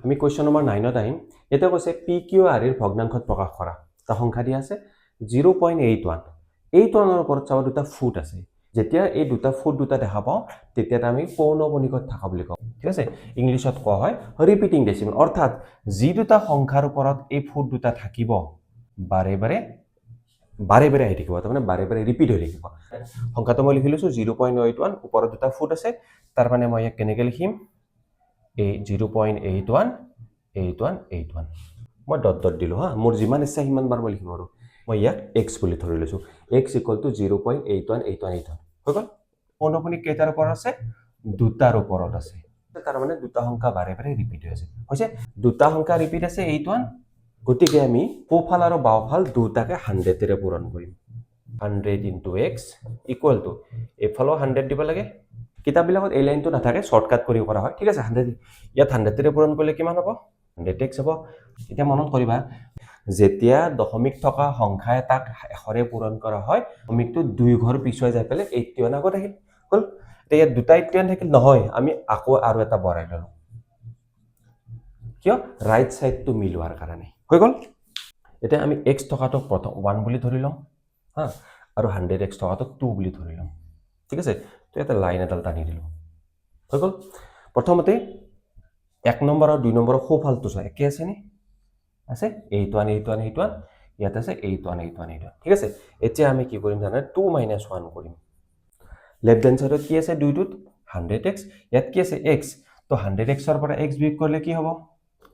আমি question number 9ত আহিম এটা কৈছে PQR এৰ ভগ্নাংশত প্ৰকাশ কৰা তা সংখ্যা দিয়া আছে 0.81 81 ওপৰত চাবা দুটা ফুট আছে যেতিয়া এই দুটা ফুট দুটা দেখা পাও তেতিয়া আমি পৌনঃপুনিকত থাকা বুলি কওঁ ঠিক আছে ইংলিশত কোৱা হয় ৰিপিটিং ডেসিমেল অৰ্থাৎ যি দুটা সংখ্যাৰ ওপৰত এই ফুট দুটা থাকিব বাৰে বাৰে আহি থাকিব তাৰমানে বাৰে বাৰে ৰিপিট হৈ থাকিব সংখ্যাটো মই লিখি লৈছো 0.81 ওপৰত দুটা ফুট আছে তাৰ মানে মই ইয়াক কেনেকৈ লিখিম এই 0.81 মই ডট দিলো হা মোৰ যিমান ইচ্ছা সিমান বাৰ মই লিখিম আৰু মই ইয়াক x বুলি ধৰি লৈছো x = 0.8181 হৈ গল পৌনঃপুনিক কেইটাৰ ওপৰত আছে দুটাৰ ওপৰত আছে তাৰ মানে দুটা সংখ্যা বাৰে বাৰে ৰিপিট হৈ আছে হৈছে দুটা সংখ্যা ৰিপিট আছে 81 গতিকে আমি সোঁফাল আৰু বাওঁফাল দুটাকে 100 ৰে পূৰণ কৰিম 100 * x = এফালেও 100 দিব লাগে কিতাপবিলাকত এই লাইনটো নাথাকে শৰ্টকাট কৰি কৰা হয় ঠিক আছে 100 ইয়াত 100 ৰে পূৰণ কৰিলে কিমান হ'ব 100x হ'ব এটা মনত কৰিবা যেতিয়া দশমিক থকা সংখ্যা এটাক 100 ৰে পূৰণ কৰা হয় দশমিকটো দুই ঘৰ পিছুৱাই যায় পেলে 81 আগত আহিল হল এতিয়া দুটা 81 থাকিল নহয় আমি আকৌ আৰু এটা বঢ়াই ললো কিয় ৰাইট সাইডটো মিলোৱাৰ কাৰণে হৈ গল এতিয়া আমি x টকাটো প্ৰথম 1 বুলি ধৰি লম হা আৰু 100x টকাটো 2 বুলি ধৰি লম ঠিক আছে তো এটা লাইন এডাল টানি দিলো হৈ গল প্ৰথমতে 1 নম্বৰ আৰু 2 নম্বৰৰ সোঁফালটো চাই একে আছে নি আছে 81 ইয়াত আছে 81 ঠিক আছে এতিয়া আমি কি কৰিম জানা 2 - 1 কৰিম লেফট হ্যান্ড সাইডত কি আছে 2টোত 100x ইয়াত কি আছে x তো 100x ৰ পৰা x বিয়োগ কৰিলে কি হ'ব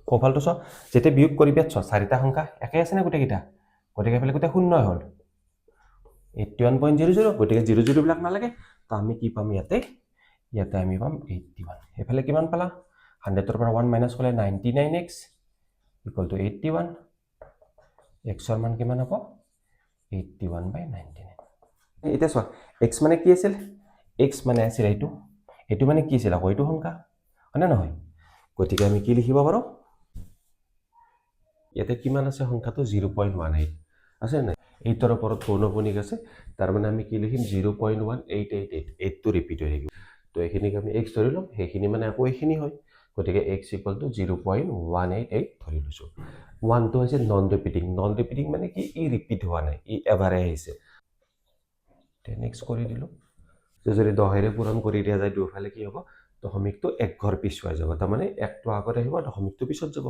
সোঁফালটো চাও যেতিয়া বিয়োগ কৰিবা চাৰিটা সংখ্যা একে আছে না গোটেইটা গতিকে ফেলে গোটেই শূন্য হ'ল 81.00 গতিকে 00 বিলাক নালাগে তো আমি কি পাম ইয়াতে আমি পাম 81 এফালে কিমান পালা 100 ৰ পৰা 1 মাইনাস কৰিলে 99x = 81 x ৰ মান কিমান হ'ব 81/99 এটা চোৱা x মানে কি আছিল x মানে আছিল এইটো মানে কি আছিল আকৌ এইটো সংখ্যা হয়নে নহয় গতিকে আমি কি লিখিব পাৰো ইয়াতে কিমান আছে সংখ্যাটো 0.18 আছে না এইটোৰ ওপৰত পৌনঃপুনিক আছে তাৰ মানে আমি কি লিখিম 0.1888 এইটো ৰিপিট হৈ থাকিব তো এইখিনিক আমি x ধৰি লম সেইখিনি মানে আকৌ এইখিনি হয় গতিকে x = 0.188 ধৰি লৈছো 1 টো হৈছে নন ৰিপিটিং মানে কি ই ৰিপিট হোৱা নাই ই এবাৰে আহিছে 10x কৰি দিলো যদি 10 ৰে পূৰণ কৰি দিয়া যায় দুফালে কি হ'ব দশমিকটো এক ঘৰ পিছুৱাই যাব তাৰ মানে একটো আগত আহিব দশমিকটো পিছত যাব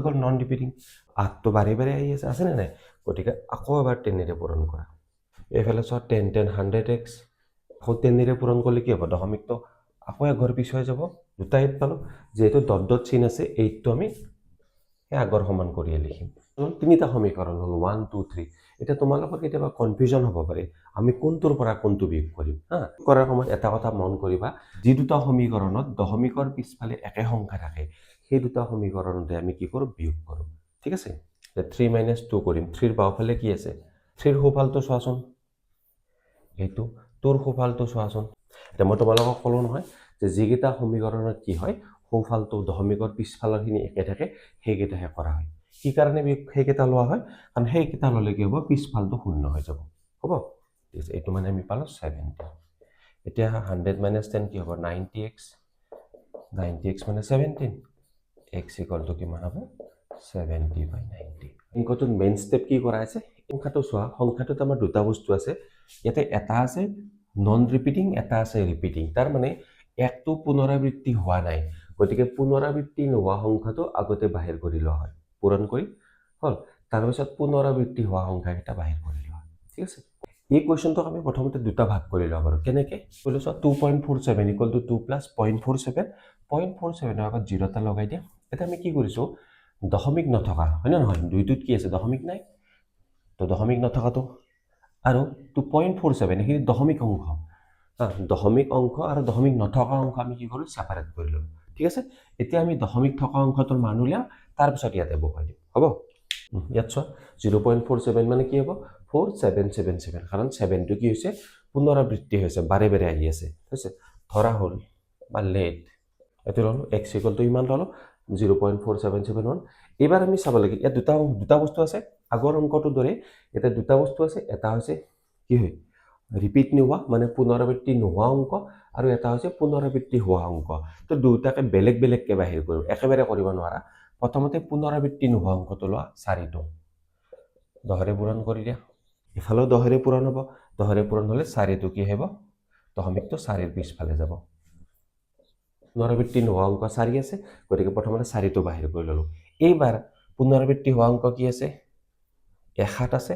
গল নন ৰিপিটিং 8 টো বাৰে বাৰে আহি আছে না নাই গতিকে আকৌ এবাৰ 10 ৰে পূৰণ কৰা এফালে চোৱা 10 100x আকৌ 10 ৰে পূৰণ কৰিলে কি হ'ব দশমিকটো আকৌ এক ঘৰ পিছুৱাই যাব দুটা 8 পালো যেহেতু ডট চিন আছে 8 টো আমি আগৰ সমান কৰি লিখিম তিনিটা সমীকৰণ হল 1 2 3 এটা তোমালোকৰ কেতিয়াবা কনফিউজন হ'ব পাৰে আমি কোনটোৰ পৰা কোনটো বিয়োগ কৰিম হা কৰাৰ সময়ত এটা কথা মন কৰিবা যি দুটা সমীকৰণত দশমিকৰ পিছফালে একে সংখ্যা থাকে সেই দুটা সমীকৰণতে আমি কি কৰো বিয়োগ কৰো ঠিক আছে 3 - 2 কৰিম 3 ৰ বাওঁফালে কি আছে 3 ৰ সোঁফালটো চোৱাচোন এইটো 2 ৰ সোঁফালটো চোৱাচোন এটা মই তোমালোকক ক'লো নহয় যে যিকেইটা সমীকৰণত কি হয় সোঁফালটো দশমিকৰ পিছফালৰখিনি একে থাকে সেইকেইটাহে কৰা হয় কি কাৰণে সেইকেইটা লোৱা হয় কাৰণ সেইকেইটা ললে কি হ'ব পিছফালটো শূন্য হৈ যাব হ'ব এইটো মানে আমি পালো 70 এতিয়া 100 - 10 কি হ'ব 90x মানে 17 x = কিমান হ'ব 70/90 অংকটোত মেইন স্টেপ কি কৰা আছে সংখ্যাটো চোৱা সংখ্যাটোত আমাৰ দুটা বস্তু আছে ইয়াতে এটা আছে নন ৰিপিটিং এটা আছে ৰিপিটিং তাৰ মানে একটো পুনৰাবৃত্তি হোৱা নাই গতিকে পুনৰাবৃত্তি নোহোৱা সংখ্যাটো আগতে বাহিৰ কৰি লোৱা হয় পূৰণ কৰি হল তাৰ পিছত পুনৰাবৃত্তি হোৱা সংখ্যাকেইটা বাহিৰ কৰি লোৱা ঠিক আছে এই কোৱেশ্চনটোক আমি প্ৰথমতে দুটা ভাগ কৰি লওঁ বাৰু কেনেকৈ ক'লো চোৱা 2.47 = 2 + 0.47 ৰ আগত 0 এটা লগাই দিয়া এটা আমি কি কৰিছো দশমিক নথকা হয় না নহয় দুইটোত কি আছে দশমিক নাই তো দশমিক নথকাটো আৰু 2.47 এখিনি দশমিক অংশ দশমিক অংশ আৰু দশমিক নথকা অংশ আমি কি কৰো সেপাৰেট কৰি ললো ঠিক আছে এতিয়া আমি দশমিক থকা অংশটোৰ মান উলিয়াম তাৰ পিছত ইয়াতে বহাই দিম হ'ব ইয়াত চোৱা 0.47 মানে কি হ'ব 4777 কাৰণ 7 টো কি হৈছে পুনৰাবৃত্তি হৈছে বাৰে বাৰে আহি আছে হৈছে ধৰা হ'ল বা লেট এটো ললো x = ইমান ললো 0.4771 এবাৰ আমি চাব লাগে ইয়াত দুটা বস্তু আছে আগৰ অংকটো দৰে এটা দুটা বস্তু আছে এটা হৈছে কি হয় ৰিপিট নোহোৱা মানে পুনৰাবৃত্তি নোহোৱা অংক আৰু এটা হৈছে পুনৰাবৃত্তি হোৱা অংক তো দুটাকে বেলেগ বেলেগকৈ বাহিৰ কৰোঁ একেবাৰে কৰিব নোৱাৰা প্ৰথমতে পুনৰাবৃত্তি নোহোৱা অংকটো লোৱা 4টো 10ৰে পূৰণ কৰি দিয়া ইফালেও 10ৰে পূৰণ হ'ব 10ৰে পূৰণ হ'লে 4টো কি হ'ব দশমিকটো 4ৰ পিছফালে যাব পুনৰাবৃত্তি নোহোৱা অংক 4 আছে গতিকে প্ৰথমতে 4টো বাহিৰ কৰি ল'লোঁ এইবাৰ পুনৰাবৃত্তি হোৱা অংক কি আছে 7 আছে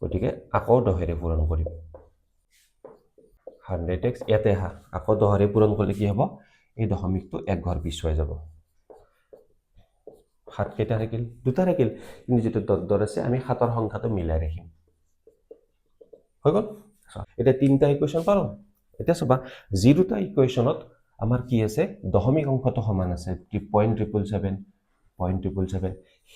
গতিকে আকৌ 10ৰে পূৰণ কৰিম 100x ইয়াতে আকৌ 10ৰে পূৰণ কৰিলে কি হ'ব এই দশমিকটো এক ঘৰ পিছুৱাই যাব 7 কেইটা থাকিল দুটা থাকিল কিন্তু যেটো দৰ আছে আমি 7ৰ সংখ্যাটো মিলাই ৰাখিম হৈ গ'ল এটা তিনটা ইকুৱেশ্যন পালো এটা সবা যি দুটা ইকুৱেশ্যনত আমাৰ কি আছে দশমিক অংকটো সমান আছে কি 0.777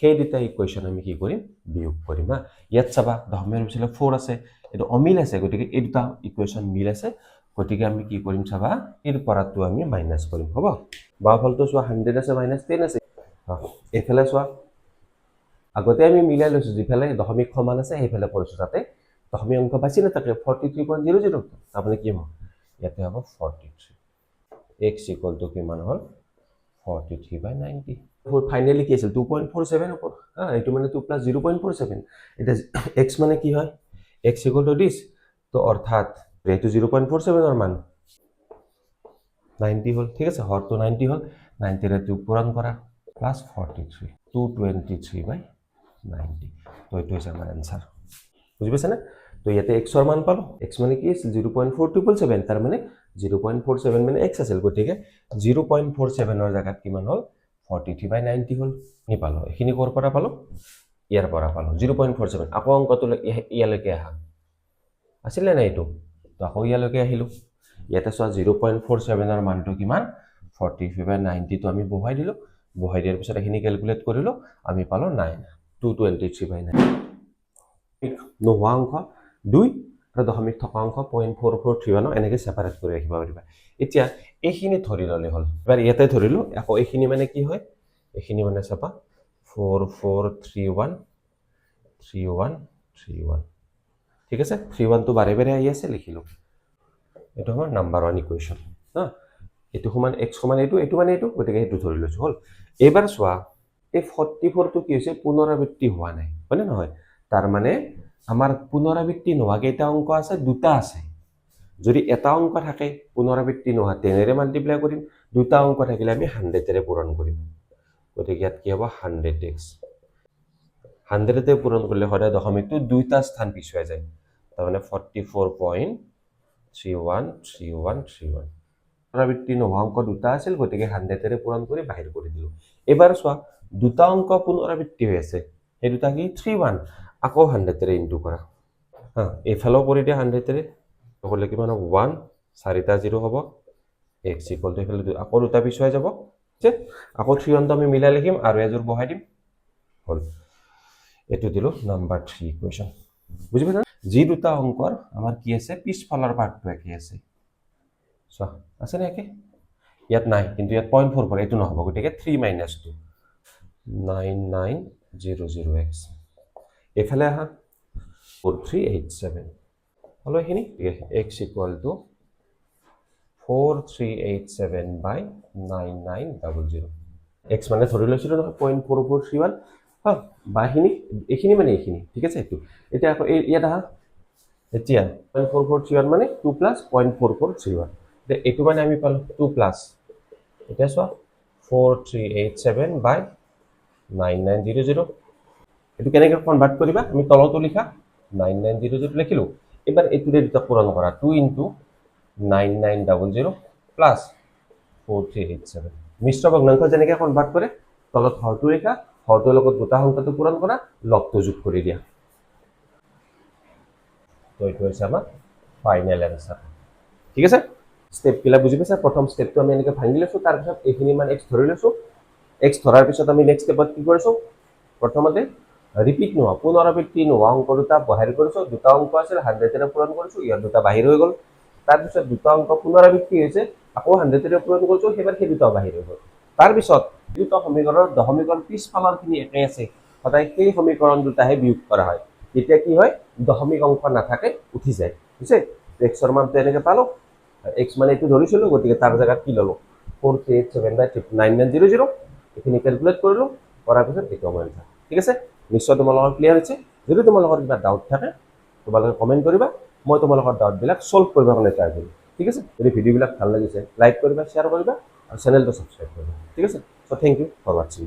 সেই দুটা ইকুৱেশ্যন আমি কি কৰিম বিয়োগ কৰিম ইয়াত চাবা দশমিকৰ পিছলে 4 আছে এটো অমিল আছে গতিকে এই দুটা ইকুৱেশ্যন মিল আছে গতিকে আমি কি কৰিম চাবা এৰ পৰাটো আমি মাইনাস কৰিম হ'ব বাওফলটো চোৱা 100 আছে -10 আছে এফালে চোৱা আগতে আমি মিলাই লৈছো যিফালে দশমিক সমান আছে সেইফালে কৰিছো তাতে দশমিক অংক বাছি না থাকে 43.00 আপুনি কি হ'ব ইয়াতে হ'ব 43 x = কিমান হ'ল 43/90 ফাইনালি কি আছিল 2.47 হ'ব এটো মানে 2 + 0.47 এটা x মানে কি হয় x = this তো অর্থাৎ এটো 0.47 এর মান 90 হল ঠিক আছে হরটো 90 হল 90 রে 2 পূরণ করা প্লাস 43 223/90 তো এটো হইছে আমার आंसर বুঝি পাইছে না তো ইয়াতে x এর মান পালো x মানে কি আছে 0.477 তার মানে 0.47 মানে x আছিল গটিকে 0.47 এর জায়গাত কিমান হল 43/90 হল নি পালো এখিনি কোৰ পৰা পালো ইয়াৰ পৰা পালো 0.47 আকৌ অংকটো ইয়ালৈকে আহা আছিল না এটো তো আকৌ ইয়ালৈকে আহিলো ইয়াতে সো 0.47 এর মানটো কিমান 43/90 তো আমি বহাই দিলো বহাই দিয়াৰ পিছত এখিনি ক্যালকুলেট কৰিলো আমি পালো 9 223/9 নোহোৱা অংক 2 আৰু দশমিক থকা অংক 0.4431 এনেকৈ সেপাৰেট কৰি ৰাখিব পাৰিবা এতিয়া এইখিনি ধৰি ললে হল এবাৰ ইয়াতে ধৰিলো আকৌ এইখিনি মানে কি হয় এইখিনি মানে চাপা 4431 ঠিক আছে 31 তো বাৰে বাৰে আহি আছে লিখিলো এটো আমাৰ নাম্বাৰ 1 ইকুৱেশ্যন এটো সমান x সমান এটো মানে এটো গতিকে এটো ধৰি লৈছো হল এবাৰ চোৱা এই 44 টো কি হৈছে পুনৰাবৃত্তি হোৱা নাই মানে নহয় তাৰ মানে আমাৰ পুনৰাবৃত্তি নোহোৱা কেইটা অংক আছে দুটা আছে যদি এটা অংক থাকে পুনৰাবৃত্তি নোহোৱা 10 ৰে মাল্টিপ্লাই কৰিম দুটা অংক থাকিলে আমি 100 ৰে পূৰণ কৰিম গতিকে ইয়াত কি হ'ব 100x 100 তে পূৰণ কৰিলে সদায় দশমিকটো দুইটা স্থান পিছুৱাই যায় তাৰ মানে 44.313131 পুনৰাবৃত্তি নোহোৱা অংক দুটা আছিল গতিকে 100 ৰে পূৰণ কৰি বাহিৰ কৰি দিলো এবাৰ চোৱা দুটা অংক পুনৰাবৃত্তি হৈ আছে এই দুটা কি 31 আকৌ 100 ৰে ইনটু কৰা এফালো কৰি দিয়া 100 ৰে হলে কিমান হ'ব 1 4টা 0 হ'ব x = এফালে আকৌ দুটা পিছুৱাই যাব যে আকৌ 31 আমি মিলাই লিখিম আৰু এজোৰ বহাই দিম হল এটো দিলো নাম্বাৰ 3 ইকুৱেশ্যন বুজি পাইছা যি দুটা অংকৰ আমাৰ কি আছে পিছফালৰ পাৰ্টটো একে আছে সো আছে না একে ইয়াত নাই কিন্তু ইয়াত 0.44 এটো নহব গটিকে 3 - 2 9900x এফালে আহা 4387 হলো এখিনি x = 4387/9900 x মানে ধৰি লৈছিল নহয় 0.4431 বাহিনী এখিনি মানে এখিনি ঠিক আছে এটো এটা আকৌ ইয়াত আহা এতিয়া 0.4431 মানে 2 + 0.4431 এটো মানে আমি পালো 2 প্লাস এটা সো 4387/9900 এটো কেনেকৈ কনভার্ট কৰিবা আমি তলটো লিখা 9900 লিখিলো এবাৰ এটোৰে দুটা পূৰণ কৰা 2 * 9900 প্লাস 4387 মিশ্ৰ ভগ্নাংশ যেনেকৈ কনভাৰ্ট কৰে তলত হৰটো লিখা হৰটোৰ লগত দুটা সংখ্যাটো পূৰণ কৰা লগটো যোগ কৰি দিয়া তো এটো হৈছে আমাৰ ফাইনাল आंसर ঠিক আছে স্টেপ কিলা বুজি পাইছা প্ৰথম স্টেপটো আমি এনেকৈ ভাঙি লৈছো তাৰ পিছত এইখিনি মান x ধৰি লৈছো x ধৰাৰ পিছত আমি নেক্সট স্টেপত কি কৰিছো প্ৰথমতে ৰিপিট নোহোৱা পুনৰাবৃত্তি নোহোৱা অংক দুটা বাহিৰ কৰিছো দুটা অংক আছিল 100 ৰে পূৰণ কৰিছো ইয়াৰ দুটা বাহিৰ হৈ গল তাৰ পিছত দুটা অংক পুনৰাবৃত্তি হৈছে আকৌ 100 ৰে পূৰণ কৰিছো হেবাৰ সেই দুটা বাহিৰ হৈ গল তাৰ পিছত দুটা সমীকৰণৰ দশমিকৰ পিছফালৰখিনি একে আছে সদায় সেই সমীকৰণ দুটাহে বিয়োগ কৰা হয় তেতিয়া কি হয় দশমিক অংক নাথাকে উঠি যায় বুঝছে এক্সৰ মানটো এনেকৈ পালোঁ এক্স মানে এইটো ধৰিছিলোঁ গতিকে তাৰ জেগাত কি ল'লোঁ 4387990 এইখিনি কেলকুলেট কৰিলোঁ কৰাৰ পিছত এইটো আমাৰ এনচাৰ ঠিক আছে নিশ্চয় তোমালোকৰ ক্লিয়াৰ হৈছে যদি তোমালোকৰ কিবা ডাউট থাকে তোমালোকে কমেণ্ট কৰিবা মই তোমালোকৰ ডাউটবিলাক সলভ কৰিবৰ কাৰণে ট্ৰাই কৰিম ঠিক আছে যদি ভিডিঅ'বিলাক ভাল লাগিছে লাইক কৰিবা শ্বেয়াৰ কৰিবা আৰু চেনেলটো ছাবস্ক্ৰাইব কৰিবা ঠিক আছে চ' থেংক ইউ ফৰ ৱাচিং